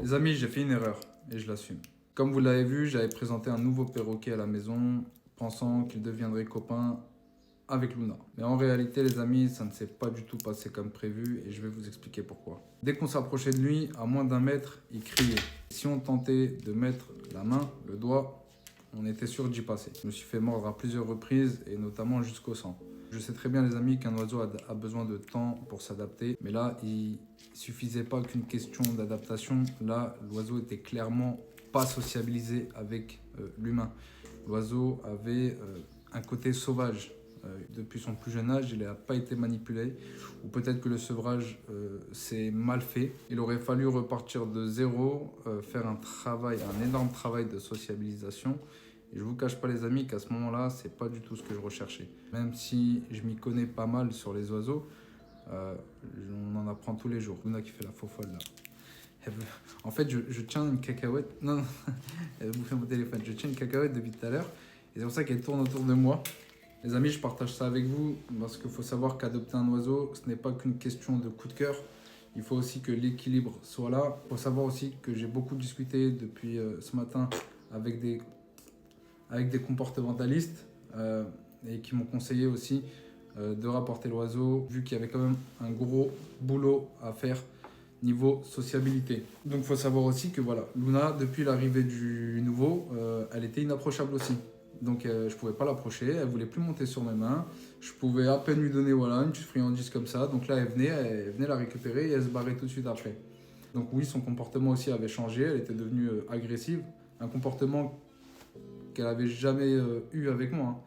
Les amis, j'ai fait une erreur et je l'assume. Comme vous l'avez vu, j'avais présenté un nouveau perroquet à la maison, pensant qu'il deviendrait copain avec Luna. Mais en réalité, les amis, ça ne s'est pas du tout passé comme prévu et je vais vous expliquer pourquoi. Dès qu'on s'approchait de lui, à moins d'1 mètre, il criait. Si on tentait de mettre la main, le doigt, on était sûr d'y passer. Je me suis fait mordre à plusieurs reprises et notamment jusqu'au sang. Je sais très bien les amis qu'un oiseau a besoin de temps pour s'adapter, mais là il suffisait pas qu'une question d'adaptation. Là l'oiseau était clairement pas sociabilisé avec l'humain. L'oiseau avait un côté sauvage. Depuis son plus jeune âge, il n'a pas été manipulé, ou peut-être que le sevrage s'est mal fait. Il aurait fallu repartir de zéro, faire un énorme travail de sociabilisation. Et je vous cache pas les amis qu'à ce moment-là, c'est pas du tout ce que je recherchais. Même si je m'y connais pas mal sur les oiseaux, on en apprend tous les jours. Luna qui fait la faux folle là. En fait, je tiens une cacahuète. Non, elle bouffait mon téléphone. Je tiens une cacahuète depuis tout à l'heure. Et c'est pour ça qu'elle tourne autour de moi. Les amis, je partage ça avec vous parce qu'il faut savoir qu'adopter un oiseau, ce n'est pas qu'une question de coup de cœur. Il faut aussi que l'équilibre soit là. Il faut savoir aussi que j'ai beaucoup discuté depuis ce matin avec des comportementalistes et qui m'ont conseillé aussi de rapporter l'oiseau vu qu'il y avait quand même un gros boulot à faire niveau sociabilité. Donc il faut savoir aussi que voilà, Luna, depuis l'arrivée du nouveau, elle était inapprochable aussi. Donc je pouvais pas l'approcher, elle voulait plus monter sur mes mains. Je pouvais à peine lui donner voilà, une petite friandise comme ça. Donc là elle venait la récupérer et elle se barrait tout de suite après. Donc oui, son comportement aussi avait changé, elle était devenue agressive. Un comportement qu'elle avait jamais eu avec moi. Hein.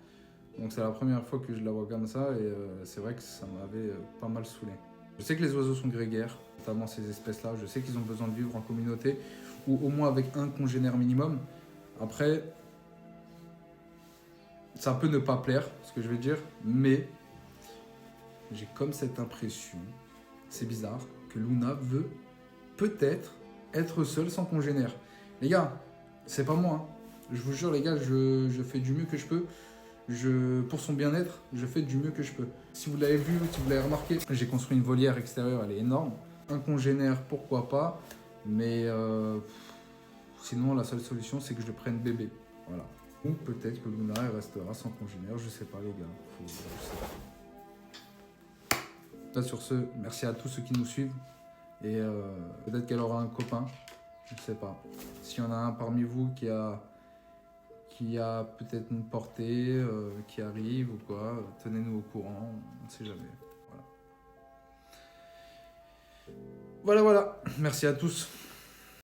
Donc c'est la première fois que je la vois comme ça et c'est vrai que ça m'avait pas mal saoulé. Je sais que les oiseaux sont grégaires, notamment ces espèces-là. Je sais qu'ils ont besoin de vivre en communauté ou au moins avec un congénère minimum. Après, ça peut ne pas plaire, ce que je vais dire, mais j'ai comme cette impression, c'est bizarre, que Luna veut peut-être être seule sans congénère. Les gars, c'est pas moi. Hein. Je vous jure, les gars, je fais du mieux que je peux. Pour son bien-être, je fais du mieux que je peux. Si vous l'avez vu, si vous l'avez remarqué, j'ai construit une volière extérieure, elle est énorme. Un congénère, pourquoi pas, mais sinon, la seule solution, c'est que je prenne bébé. Voilà. Ou peut-être que Luna elle restera sans congénère, je sais pas les gars. Je sais pas. Là sur ce, merci à tous ceux qui nous suivent. Et peut-être qu'elle aura un copain, je ne sais pas. S'il y en a un parmi vous qui a peut-être une portée, qui arrive ou quoi, tenez-nous au courant, on ne sait jamais. Voilà. Voilà, merci à tous.